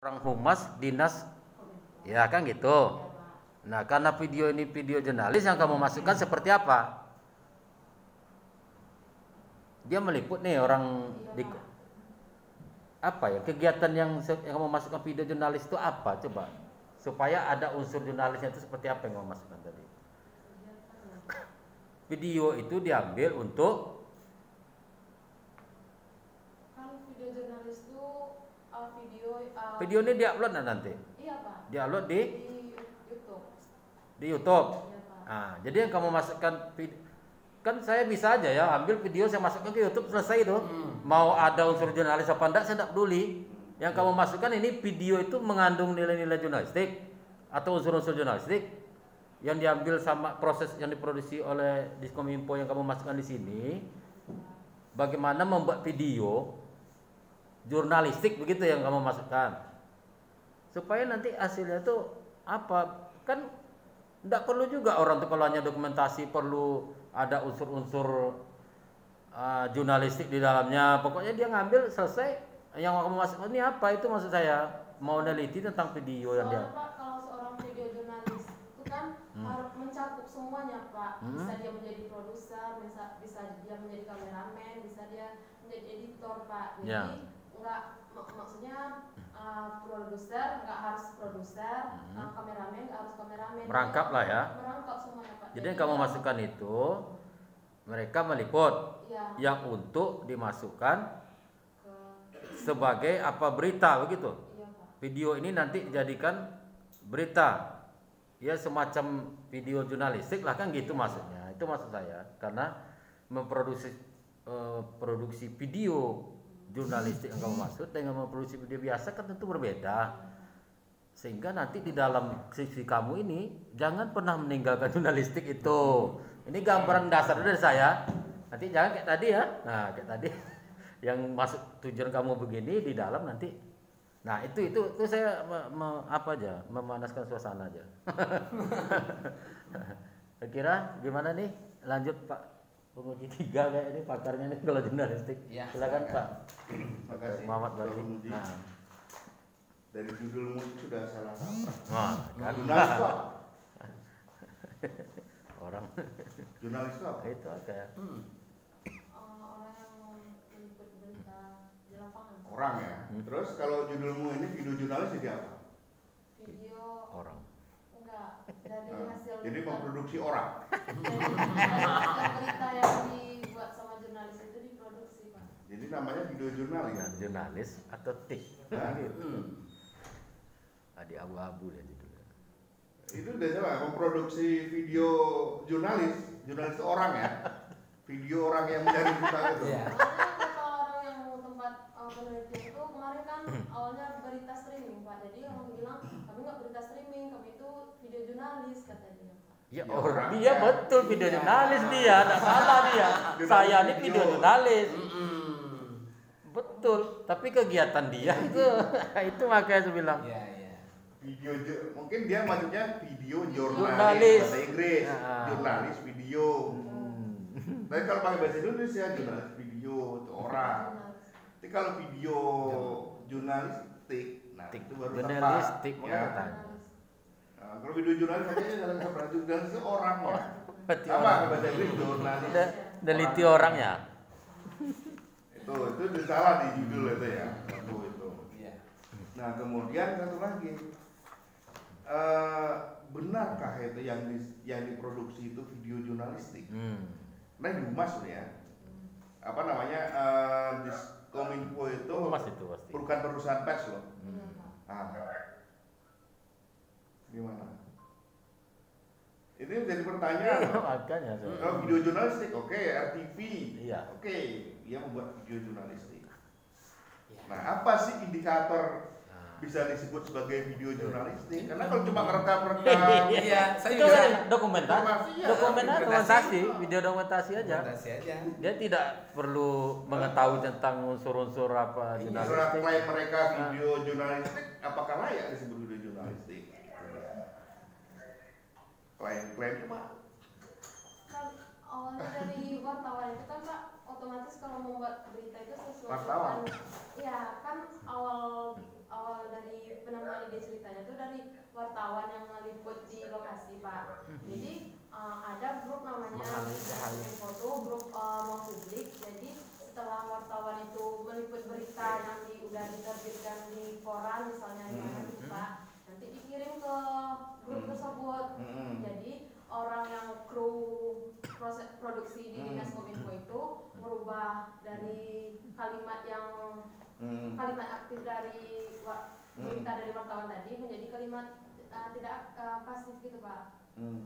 orang humas dinas, ya kan gitu. Nah, karena video ini video jurnalis, yang kamu masukkan seperti apa? Dia meliput nih orang di apa ya, kegiatan yang kamu masukkan video jurnalis itu apa, coba, supaya ada unsur jurnalisnya itu seperti apa yang kamu masukkan tadi. Video itu diambil untuk video jurnalis itu video ini diupload nanti. Iya, Pak. Diupload di YouTube. Di YouTube. Iya, Pak. Nah, jadi yang kamu masukkan kan saya bisa aja ya ambil video saya masukkan ke YouTube, selesai itu. Mau ada unsur jurnalis apa enggak saya tidak peduli. Yang kamu masukkan ini video itu mengandung nilai-nilai jurnalistik atau unsur-unsur jurnalistik yang diambil sama proses yang diproduksi oleh Diskominfo yang kamu masukkan di sini. Bagaimana membuat video jurnalistik begitu yang kamu masukkan, supaya nanti hasilnya tuh apa, kan tidak perlu juga orang tuh kalau hanya dokumentasi perlu ada unsur-unsur jurnalistik di dalamnya. Pokoknya dia ngambil selesai, yang kamu masukkan ini apa, itu maksud saya mau neliti tentang video yang dia. Pak, kalau seorang video jurnalis itu kan harus mencakup semuanya, Pak. Bisa dia menjadi produser, bisa dia menjadi kameramen, bisa dia menjadi editor, Pak. Jadi maksudnya produser nggak harus produser, kameramen nggak harus kameramen. Merangkap lah ya. Merangkap semuanya, Pak. Jadi yang kamu masukkan itu mereka meliput, ya, yang untuk dimasukkan sebagai apa, berita begitu. Iya, Pak. Video ini nanti dijadikan berita, ya semacam video jurnalistik lah kan gitu maksudnya. Itu maksud saya, karena memproduksi produksi video jurnalistik yang kamu maksud dengan memproduksi video biasa kan tentu berbeda. Sehingga nanti di dalam sisi kamu ini jangan pernah meninggalkan jurnalistik itu. Ini gambaran dasar dari saya. Nanti jangan kayak tadi ya. Nah, kayak tadi yang masuk tujuan kamu begini di dalam nanti. Nah, itu saya apa aja, memanaskan suasana aja. Kira gimana nih? Lanjut Pak Penguji 3 kayak ini pakarnya nih kalau jurnalistik. Ya, silakan Pak. Makasih. Muhammad Bali. Nah. Dari judulmu itu sudah salah kaprah. Wah, kan. Jurnalis itu apa? Orang Jurnalis itu apa? itu kayak Orang yang meliput berita di lapangan. Orang ya. Terus kalau judulmu ini video jurnalis jadi apa? Video orang. enggak dari hasil Jadi memproduksi orang. berita yang dibuat sama jurnalis itu diproduksi, Pak. Jadi namanya video jurnalis. Nah, jurnalis atau tik. Nah, Di abu-abu ya judulnya. itu udah coba memproduksi video jurnalis. Jurnalis itu orang ya. Video orang yang mencari berita itu. Iya. Makanya kata orang yang tempat penelitian itu kemarin kan awalnya berita streaming, Pak. Jadi orang bilang kami nggak berita streaming, kami itu video jurnalis, kata dia, Pak. Ya, Ya, orang orang dia ya. betul video jurnalis dia, enggak salah dia. Saya ini video jurnalis. Betul, tapi kegiatan dia itu makanya saya bilang. Video mungkin dia maksudnya video jurnalis Jurnalis. bahasa Inggris, Nah. jurnalis video. Tapi kalau pakai bahasa Indonesia jurnalis video itu orang. Tapi kalau video jurnalistik, nah Tik, itu baru jurnalistik, tepat. makanya Ya. tanya. Nah, kalau video jurnalis aja dalam seberang jurnalis itu orang ya. Berarti Sama orang. ke bahasa Inggris jurnalis. Neliti Orang. orangnya. Itu salah di judul itu ya. Satu itu. Nah kemudian satu lagi. Benarkah itu yang diproduksi itu video jurnalistik? Nah di Humas ya, apa namanya, Diskominfo itu Humas itu pasti. bukan perusahaan pers loh. Iya, Pak. Gimana? Ini jadi pertanyaan. Makanya saya. Kalau video jurnalistik, oke, RTV, Iya. oke, dia membuat video jurnalistik. Nah apa sih indikator bisa disebut sebagai video jurnalistik? Karena kalau cuma ngerekam-rekam, Iya, saya Itu juga kan dokumentasi, Iya, dokumentasi, video dokumentasi aja. dokumentasi aja. Dia tidak perlu mengetahui tentang unsur-unsur apa surat jurnalistik. klaim mereka video jurnalistik, apakah layak disebut video jurnalistik? Klaim cuma Kan awalnya dari wartawan itu kan, Pak, otomatis kalau membuat berita itu sesuatu Wartawan. kan, ya kan awal dari kronologi dia ceritanya itu dari wartawan yang meliput di lokasi Pak. Jadi ada grup namanya foto grup mau publik. Jadi setelah wartawan itu meliput berita yang udah diterbitkan di koran misalnya di mana gitu Pak, nanti dikirim ke grup tersebut. Jadi orang yang kru proses produksi di Dinas Kominfo itu merubah dari kalimat yang kalimat aktif dari berita dari wartawan tadi menjadi kalimat tidak pasif gitu Pak.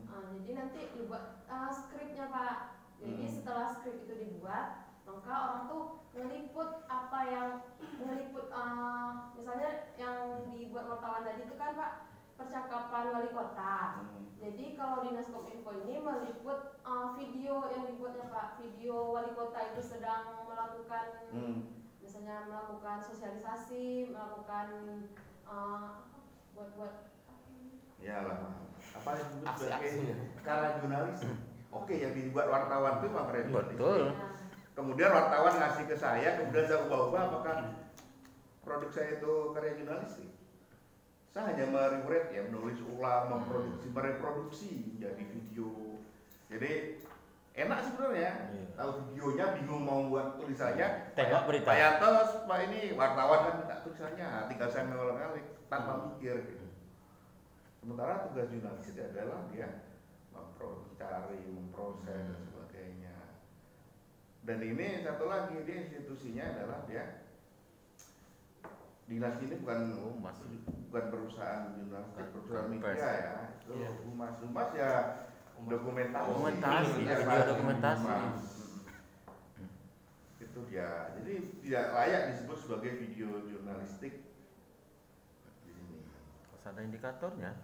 Jadi nanti dibuat skripnya Pak. Jadi setelah skrip itu dibuat, maka orang tuh ngeliput apa yang ngeliput misalnya yang dibuat wartawan tadi itu kan Pak percakapan wali kota. Jadi kalau Dinas Kominfo ini meliput video yang dibuatnya Pak, video wali kota itu sedang melakukan misalnya melakukan sosialisasi, melakukan buat ya lah apa yang disebut sebagai skala jurnalis. Oke, yang dibuat wartawan itu Pak Freddy. Betul. Kemudian wartawan ngasih ke saya, kemudian saya ubah-ubah apakah produk saya itu karya jurnalistik. Saya hanya mereprint ya, menulis ulang, mereproduksi menjadi video. Jadi enak sebenarnya. Tahu videonya bingung mau buat tulisannya. Tengok berita. Pak Yanto, Pak ini wartawan kan minta tulisannya, tinggal saya ngolong-ngalik tanpa mikir gitu. Sementara tugas jurnalis itu adalah dia mencari, memproses dan sebagainya. Dan ini satu lagi, dia institusinya adalah dia dinas ini bukan perusahaan jurnalistik, perusahaan media ya. Itu humas ya dokumentasi, video dokumentasi. Itu dia. Jadi tidak layak disebut sebagai video jurnalistik. Ada indikatornya.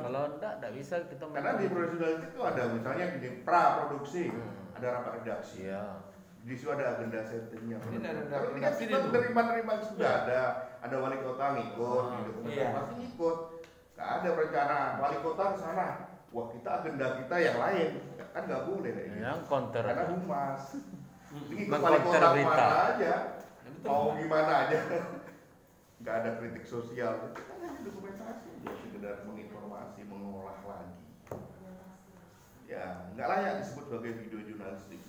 Kalau enggak bisa kita. Karena di proses jurnalistik itu ada misalnya gini, pra-produksi, ada rapat redaksi. Iya. Di situ ada agenda settingnya. Ini ada Ini kan kita terima sudah ada wali kota ngikut, di dokumentasi pasti ngikut. Nggak ada perencanaan wali kota ke sana. Wah kita agenda kita yang lain, kan nggak boleh kayak gitu. Yang counter. Karena humas. Ngikut wali Mengcounter kota berita. mana aja, mau gimana aja. Nggak ada kritik sosial. Kita hanya dokumentasi, ya sekedar menginformasi, mengolah lagi. Ya, nggak layak disebut sebagai video jurnalistik.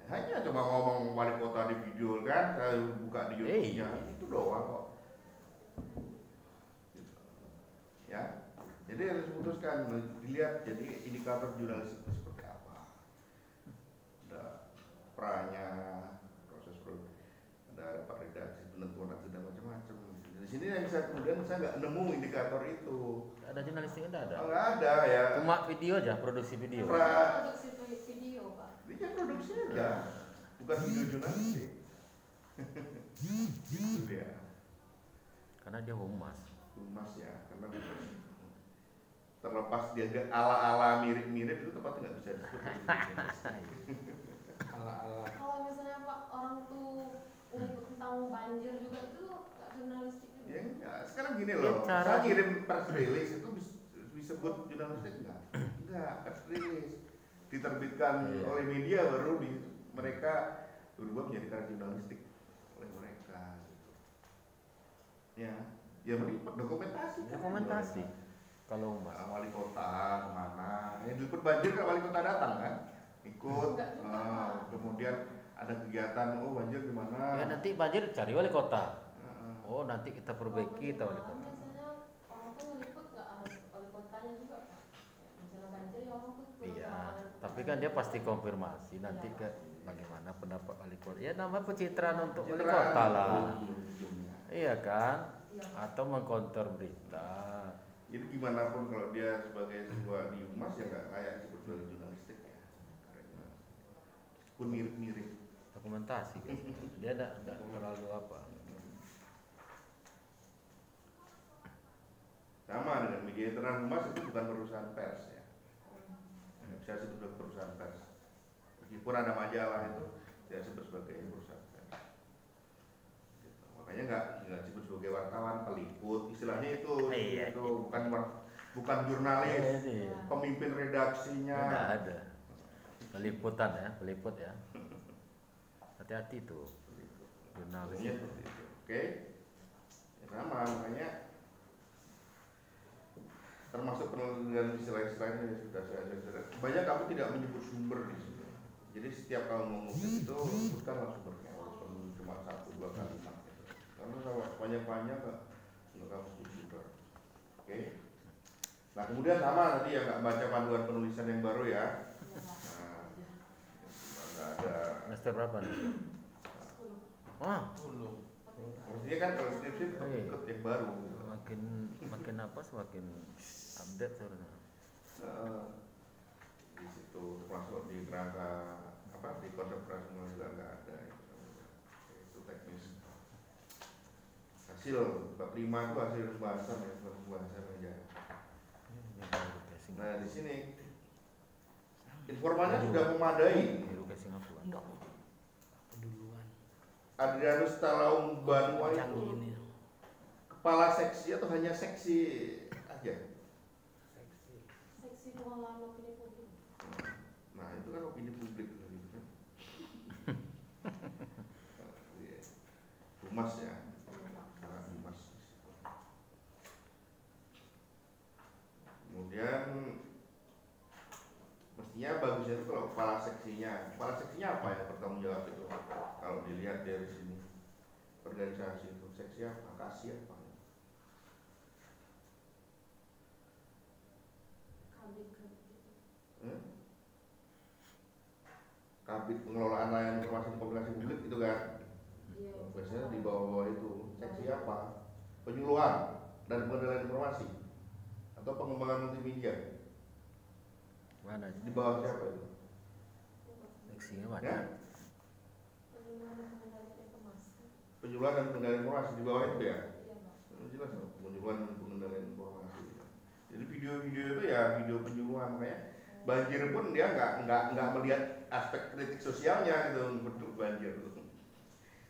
Hanya cuma ngomong wali kota di video kan, saya buka di YouTube-nya, itu doang kok. Ya, jadi harus putuskan, dilihat jadi indikator jurnalistik itu seperti apa. Ada pra-nya, proses ada rapat redaksi, penentuan agenda macam-macam. Di sini yang bisa kemudian saya nggak nemu indikator itu. Ada jurnalistik ada. Nggak ada ya. Cuma video aja, produksi video. produksi video Pak. Dia produksi aja, bukan video jurnalistik. Gitu ya. Karena dia humas. Humas ya, karena terlepas dia ala-ala mirip-mirip itu tepatnya nggak bisa disebut video jurnalistik. Ala-ala. Kalau misalnya Pak orang tuh ngikut tentang banjir juga itu nggak jurnalistik juga. Ya enggak, sekarang gini loh, Ya, saya kirim press release itu disebut jurnalistik enggak? Enggak, press release diterbitkan oleh media baru mereka berubah menjadi karya jurnalistik oleh mereka gitu. Ya meliput dokumentasi. Dokumentasi. Kalau humas. Wali kota kemana? Yang diliput banjir kan wali kota datang kan? Ikut. Kemudian ada kegiatan, oh banjir di mana? Ya nanti banjir cari wali kota. Oh nanti kita perbaiki kita wali kota. Biasanya orang tuh ngeliput nggak harus wali kotanya juga Pak. Misalnya banjir ya orang tuh. Iya. Tapi kan dia pasti konfirmasi nanti ke bagaimana pendapat wali kota. Ya nama pencitraan untuk wali kota lah. Iya kan? Atau mengkonter berita. Jadi gimana pun kalau dia sebagai sebuah di humas ya nggak kayak disebut sebagai jurnalistik ya. Pun mirip-mirip. Dokumentasi kan. Dia enggak terlalu apa. Sama dengan media internal humas itu bukan perusahaan pers ya. Saya sebut sebagai perusahaan pers. Meskipun ada majalah itu, saya sebut sebagai perusahaan pers. Gitu. Makanya nggak disebut sebagai wartawan, peliput, istilahnya itu, itu bukan jurnalis, pemimpin redaksinya. Nggak ada. Peliputan ya, peliput ya. Hati-hati tuh. Jurnalis. Oke. Ya, sama termasuk penelitian istilah-istilahnya yang sudah saya ajarkan. Banyak kamu tidak menyebut sumber di sini. Jadi setiap kamu mengutip itu sebutkanlah sumbernya, walaupun cuma 1-2 kalimat. Karena kalau banyak-banyak nggak kamu sebut sumber. Oke. Nah kemudian sama tadi yang nggak baca panduan penulisan yang baru ya. Nah, nggak ada. Semester berapa nih? Wah, Maksudnya kan kalau skripsi ikut yang baru. makin apa semakin update sebenarnya. Di situ termasuk di kerangka apa di konsep operasional juga nggak ada itu teknis. Hasil bab 5 itu hasil pembahasan ya, pembahasan aja. Nah di sini informannya sudah memadai. Adrianus Talaung Banua itu kepala seksi atau hanya seksi aja? Seksi pengelolaan opini publik. Nah itu kan opini publik gitu kan. Humas ya, humas. Kemudian mestinya bagusnya itu kalau kepala seksinya apa ya bertanggung jawab itu kalau dilihat dari sini organisasi itu seksi apa, kasih apa? Kabit pengelolaan layanan informasi dan komunikasi publik itu kan biasanya di bawah-bawah itu seksi apa? Penyuluhan dan pengendalian informasi atau pengembangan multimedia. Mana? Di bawah siapa itu? Seksinya mana? Ya? Penyuluhan dan pengendalian informasi di bawah itu ya? Jelas penyuluhan dan pengendalian informasi. Jadi video-video itu ya video penyuluhan, makanya banjir pun dia nggak melihat aspek kritik sosialnya gitu untuk banjir.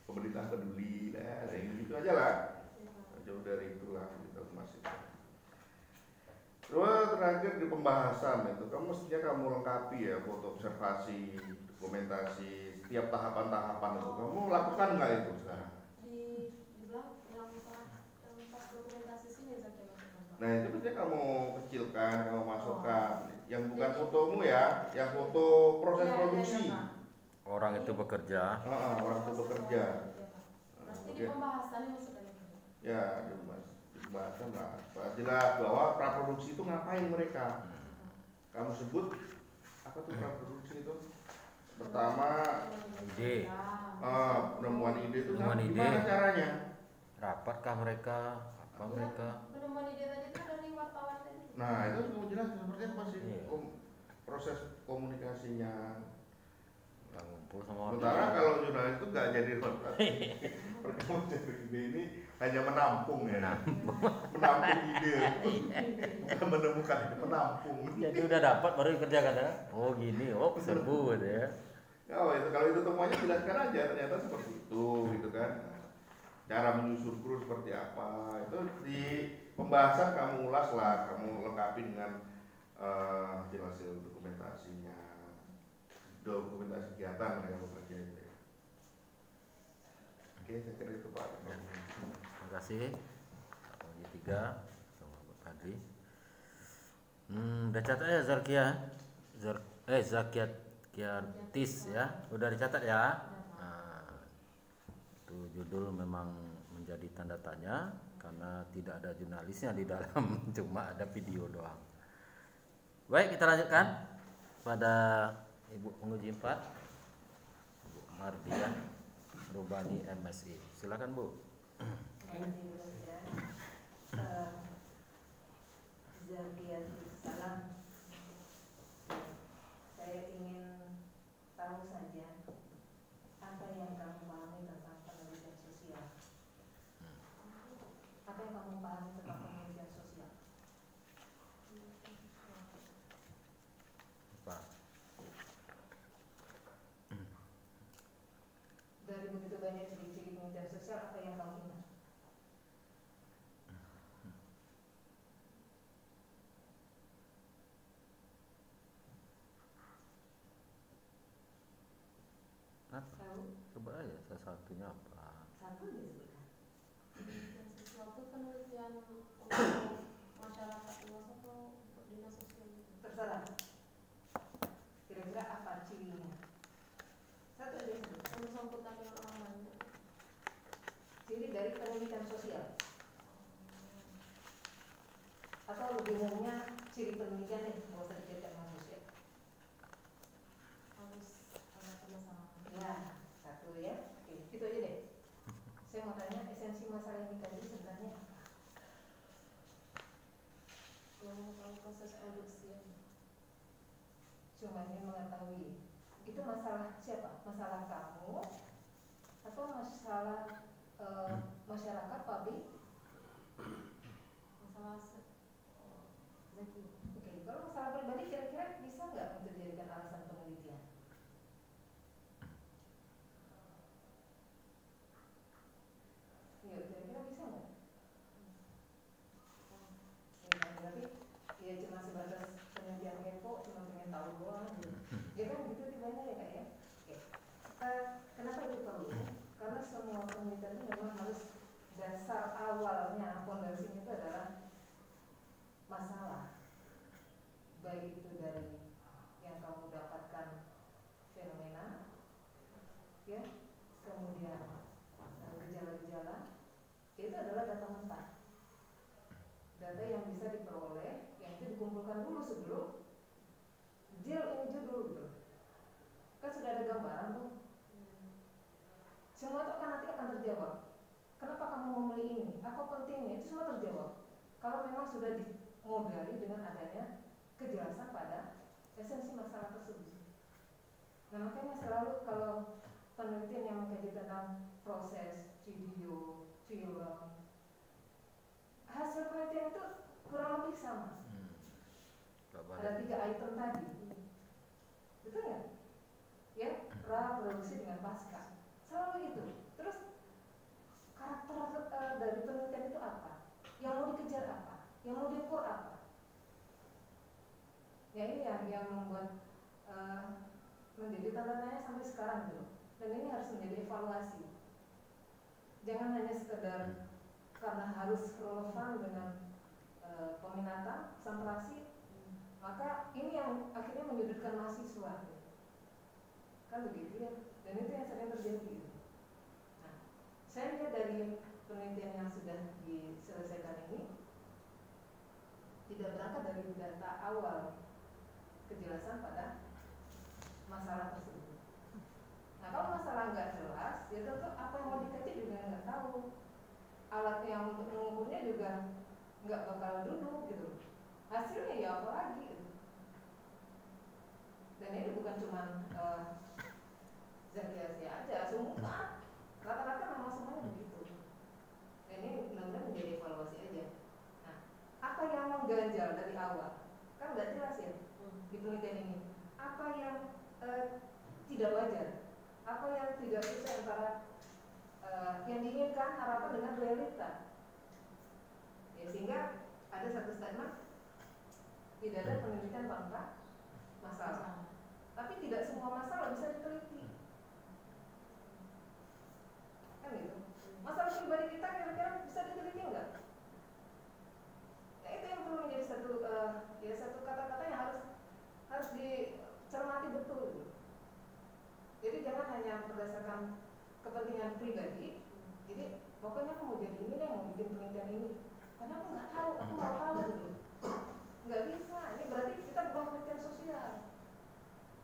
Pemerintah peduli, nah gitu aja lah. Jauh dari itulah kita masih. Terus terakhir di pembahasan itu, kamu mestinya kamu lengkapi ya foto observasi, dokumentasi, setiap tahapan-tahapan itu. Kamu lakukan nggak itu sekarang? Dibilang yang dokumentasi sini saja. Nah itu mestinya kamu kecilkan, kamu masukkan. Yang bukan fotomu ya, yang foto proses produksi. Orang itu bekerja. Orang itu bekerja. Nanti di pembahasan masukkan itu. Ya, di pembahasan lah. Jelas bahwa praproduksi itu ngapain mereka? Kamu sebut apa tuh praproduksi itu? Pertama, Ide. penemuan ide itu Penemuan ide. gimana caranya? Rapatkah mereka? Apa mereka? Penemuan ide tadi itu dari wartawan tadi. Nah itu kamu jelas seperti apa sih Iya. proses komunikasinya. Ngumpul sama orang. Sementara kalau jurnalis itu nggak jadi reporter. Pertama jadi ide ini hanya menampung ya. Menampung ide. Bukan menemukan, menampung. Jadi udah dapat baru dikerjakan ya. Oh gini, oh serbu gitu ya. Oh itu kalau itu temuannya jelaskan aja ternyata seperti itu gitu kan. Cara menyusun kru seperti apa itu di pembahasan kamu ulas lah, kamu lengkapi dengan hasil dokumentasinya, dokumentasi kegiatan mereka bekerja itu ya. Oke, saya kira itu Pak. Terima kasih. Bagi 3 sama Pak Kadri. Udah catat ya Zarkia? Zakiat Kiartis ya. Udah dicatat ya. Nah, itu judul memang menjadi tanda tanya karena tidak ada jurnalisnya di dalam, cuma ada video doang. Baik, kita lanjutkan pada Ibu penguji 4, Ibu Mardian Rubani MSI. Silakan Bu. Salam. Saya ingin tahu saja apa yang kamu pahami tentang penelitian sosial. Apa yang kamu pahami tentang penelitian sosial? Pak. Dari begitu banyak ciri-ciri penelitian sosial, apa yang kamu ingat? Tahu? Coba aja salah satunya apa? Satu disebutkan. Penelitian sosial itu penelitian untuk masyarakat luas atau untuk dinas sosial gitu? Terserah. Kira-kira apa cirinya? Satu aja sebut. Bersangkutan dengan orang banyak. Ciri dari penelitian sosial. Atau lebih umumnya ciri penelitian nih, nggak usah dikaitkan dengan sosial. Harus ada kerjasama. Ya, satu ya. Oke, itu aja deh. Saya mau tanya esensi masalah yang dikaji sebenarnya apa? Yang tahu proses produksi. Cuma ingin mengetahui itu masalah siapa? Masalah kamu atau masalah masyarakat publik? Masalah Zaki. Oke, kalau masalah pribadi kira-kira bisa nggak untuk dijadikan alasan penelitian? Ya, kira-kira bisa nggak? Ya, berarti ya cuma sebatas penelitian kepo, cuma pengen tahu doang gitu. Ya kan gitu tibanya ya kak ya. Oke. Kenapa itu perlu? Karena semua penelitian itu memang harus dasar awalnya, fondasinya itu adalah masalah. Baik itu dari yang kamu dapatkan fenomena, ya, kemudian gejala-gejala, itu adalah data mentah. Data yang bisa diperoleh, yang itu dikumpulkan dulu sebelum deal ini judul gitu. Kan sudah ada gambaran tuh. Semua itu akan terjawab. Kenapa kamu memilih ini? Apa pentingnya? Itu semua terjawab. Kalau memang sudah dimodali dengan adanya kejelasan pada esensi masalah tersebut. Nah makanya selalu kalau penelitian yang mengkaji tentang proses, video, film, hasil penelitian itu kurang lebih sama. Ada 3 item tadi. Betul nggak? Ya, pra, produksi dengan pasca. Selalu itu. Terus karakter dari penelitian itu apa? Yang mau dikejar apa? Yang mau diukur apa? Ya ini yang membuat menjadi tanda tanya sampai sekarang gitu. Dan ini harus menjadi evaluasi. Jangan hanya sekedar karena harus relevan dengan peminatan, konsentrasi, maka ini yang akhirnya menyudutkan mahasiswa. Kan begitu ya. Dan itu yang sering terjadi. Nah, saya lihat dari penelitian yang sudah diselesaikan ini tidak berangkat dari data awal kejelasan pada masalah tersebut. Nah kalau masalah nggak jelas, ya tentu apa yang mau dikaji juga nggak tahu. Alat yang untuk mengukurnya juga nggak bakal duduk gitu. Hasilnya ya apa lagi gitu. Dan ini bukan cuma Zaki aja, semua rata-rata memang semuanya begitu. Dan ini benar-benar menjadi evaluasi aja. Nah, apa yang mengganjal dari awal? Kan nggak jelas ya di penelitian ini. Apa yang tidak wajar? Apa yang tidak sesuai antara yang diinginkan harapan dengan realita? Ya, sehingga ada satu statement, tidak ada penelitian tanpa masalah. Tapi tidak semua masalah bisa diteliti. Kan gitu. Masalah pribadi kita kira-kira bisa diteliti enggak? Nah itu yang perlu menjadi satu kata-kata yang harus dicermati betul gitu. Jadi jangan hanya berdasarkan kepentingan pribadi. Jadi pokoknya aku mau jadi ini deh, mau bikin penelitian ini. Karena aku nggak tahu, aku mau tahu gitu. Nggak bisa. Ini berarti kita bukan penelitian sosial.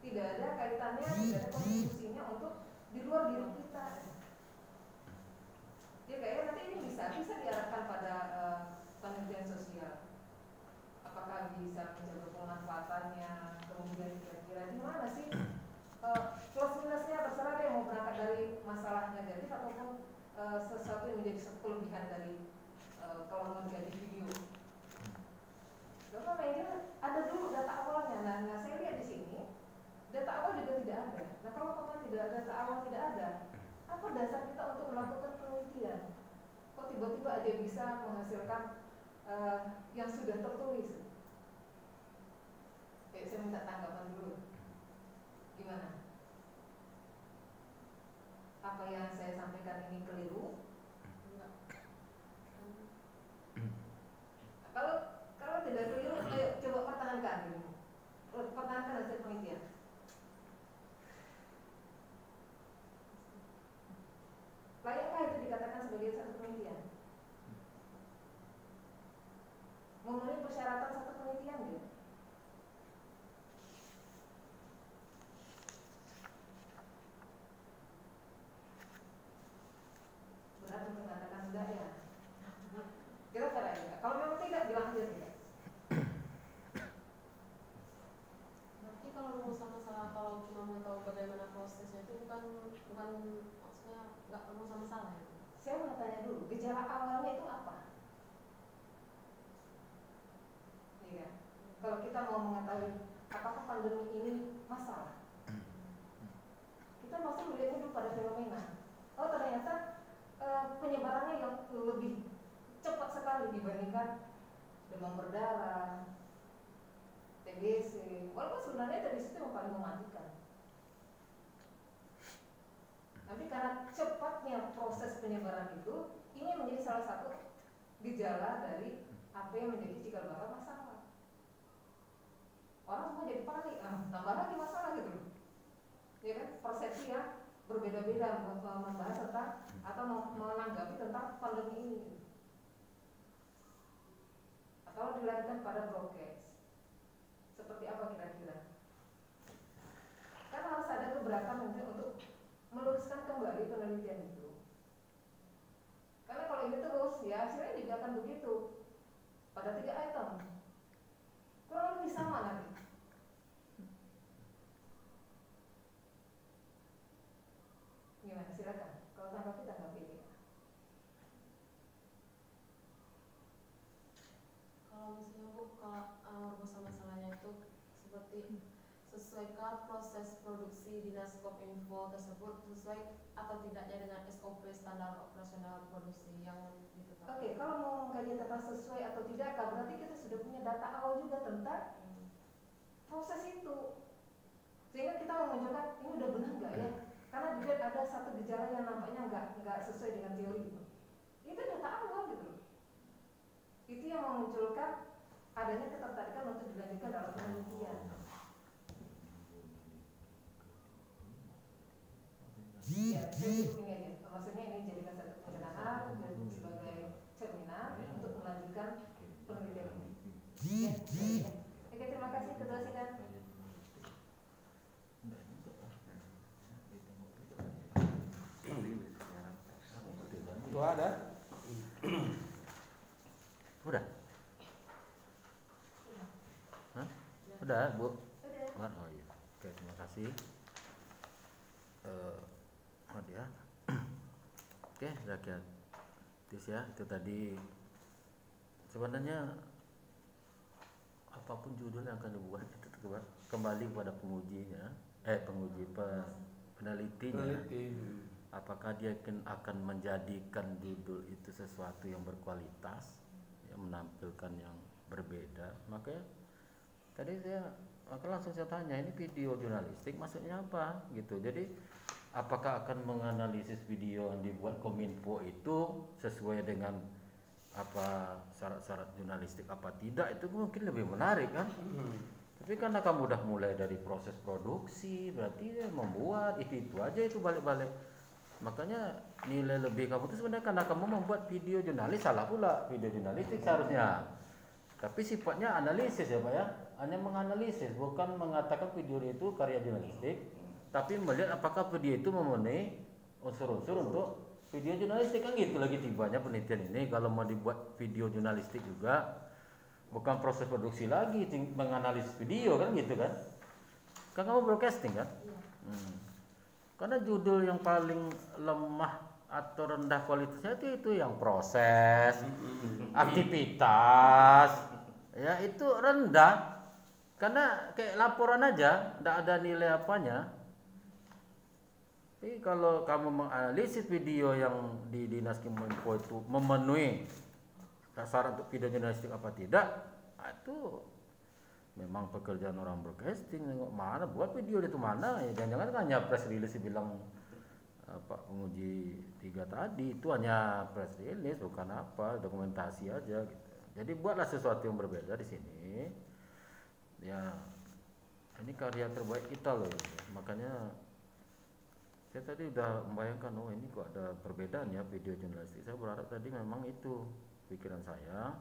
Tidak ada kaitannya, tidak ada kontribusinya untuk di luar diri kita. Ya kayaknya nanti ini bisa diarahkan pada penelitian sosial. Apakah bisa menjaga pemanfaatannya, kemudian kira-kira di mana sih plus minusnya, terserah deh mau berangkat dari masalah negatif ataupun sesuatu yang menjadi kelebihan dari kalau mau jadi video. Lalu memang ada dulu data awalnya. Nah saya lihat di sini data awal juga tidak ada. Nah kalau tidak ada data awal, tidak ada, apa dasar kita untuk melakukan penelitian? Kok tiba-tiba aja bisa menghasilkan yang sudah tertulis? Oke, saya minta tanggapan dulu. Gimana? Apa yang saya sampaikan ini keliru? Kalau Kita fair aja. Kalau memang tidak, bilang aja tidak. Berarti kalau rumusan masalah, kalau cuma mau tahu bagaimana prosesnya itu bukan maksudnya nggak rumusan masalah ya? Saya mau tanya dulu, gejala awalnya itu apa? Iya. Kalau kita mau mengetahui apakah pandemi ini masalah, kita pasti melihatnya dulu pada fenomena. Oh ternyata penyebarannya yang lebih cepat sekali dibandingkan demam berdarah, TBC. Walaupun sebenarnya TBC itu yang paling mematikan. Tapi karena cepatnya proses penyebaran itu, ini menjadi salah satu gejala dari apa yang menjadi cikal bakal masalah. Orang semua jadi panik, tambah lagi masalah gitu. Ya kan, persepsi yang berbeda-beda membahas tentang atau menanggapi tentang pandemi ini. Atau dilakukan pada broadcast. Seperti apa kira-kira? Kan harus ada gebrakan untuk meluruskan kembali penelitian itu. Karena kalau ini terus, ya hasilnya juga akan begitu. Pada 3 item. Kurang lebih sama nanti. Gimana? Silakan. Kalau tanggapi ini. Kalau misalnya Bu, kalau rumusan masalahnya itu seperti sesuaikah proses produksi Dinas Kominfo tersebut sesuai atau tidaknya dengan SOP standar operasional produksi yang ditetapkan? Oke, kalau mau mengkaji tentang sesuai atau tidak, berarti kita sudah punya data awal juga tentang proses itu. Sehingga kita memunculkan ini udah benar nggak ya? Karena dilihat ada satu gejala yang nampaknya nggak sesuai dengan teori itu. Itu data awal gitu. Itu yang memunculkan adanya ketertarikan untuk dilanjutkan dalam penelitian. Ya, ini aja. Maksudnya ini jadikan satu perencanaan sebagai cerminan untuk melanjutkan penelitian ini. Ya, ya. Oke, terima kasih Ketua Sidang. Itu ada? Udah? Hah? Udah, Bu? Udah. Oh iya. Oke, terima kasih. Ya. Oke, rakyat Tis ya, itu tadi sebenarnya apapun judul yang akan dibuat itu kembali kepada pengujinya, penelitinya. Apakah dia akan menjadikan judul itu sesuatu yang berkualitas, yang menampilkan yang berbeda. Makanya tadi langsung saya tanya, ini video jurnalistik maksudnya apa gitu. Jadi apakah akan menganalisis video yang dibuat Kominfo itu sesuai dengan apa syarat-syarat jurnalistik apa tidak, itu mungkin lebih menarik kan. Tapi karena kamu udah mulai dari proses produksi, berarti ya membuat itu aja itu balik-balik. Makanya nilai lebih kamu itu sebenarnya karena kamu membuat video jurnalis, salah pula video jurnalistik seharusnya. Tapi sifatnya analisis ya Pak ya, hanya menganalisis, bukan mengatakan video itu karya jurnalistik. Tapi melihat apakah video itu memenuhi unsur-unsur untuk video jurnalistik, kan gitu lagi tibanya penelitian ini. Kalau mau dibuat video jurnalistik juga bukan proses produksi lagi, menganalisis video kan gitu kan. Kan kamu broadcasting kan? Karena judul yang paling lemah atau rendah kualitasnya itu yang proses, aktivitas, ya itu rendah. Karena kayak laporan aja, tidak ada nilai apanya. Tapi kalau kamu menganalisis video yang di Dinas Kominfo itu memenuhi syarat untuk video jurnalistik apa tidak, itu memang pekerjaan orang broadcasting. Nengok mana buat video itu mana ya, jangan-jangan hanya press release bilang Pak penguji 3 tadi itu hanya press release, bukan apa dokumentasi aja gitu. Jadi buatlah sesuatu yang berbeda di sini. Ya ini karya terbaik kita loh. Makanya saya tadi udah membayangkan, oh ini kok ada perbedaan ya video jurnalistik. Saya berharap tadi memang itu pikiran saya.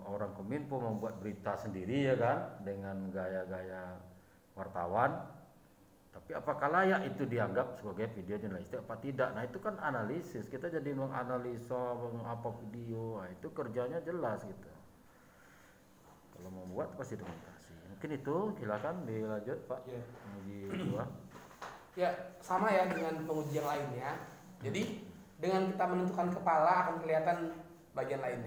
Orang Kominfo membuat berita sendiri ya kan, dengan gaya-gaya wartawan. Tapi apakah layak itu dianggap sebagai video jurnalistik apa tidak? Nah itu kan analisis, kita jadi menganalisa apa video, nah, itu kerjanya jelas gitu. Kalau mau buat pasti dokumentasi. Mungkin itu, silakan dilanjut Pak. Ya. Menguji dua. Ya, sama ya dengan penguji yang lainnya. Jadi dengan kita menentukan kepala akan kelihatan bagian lainnya.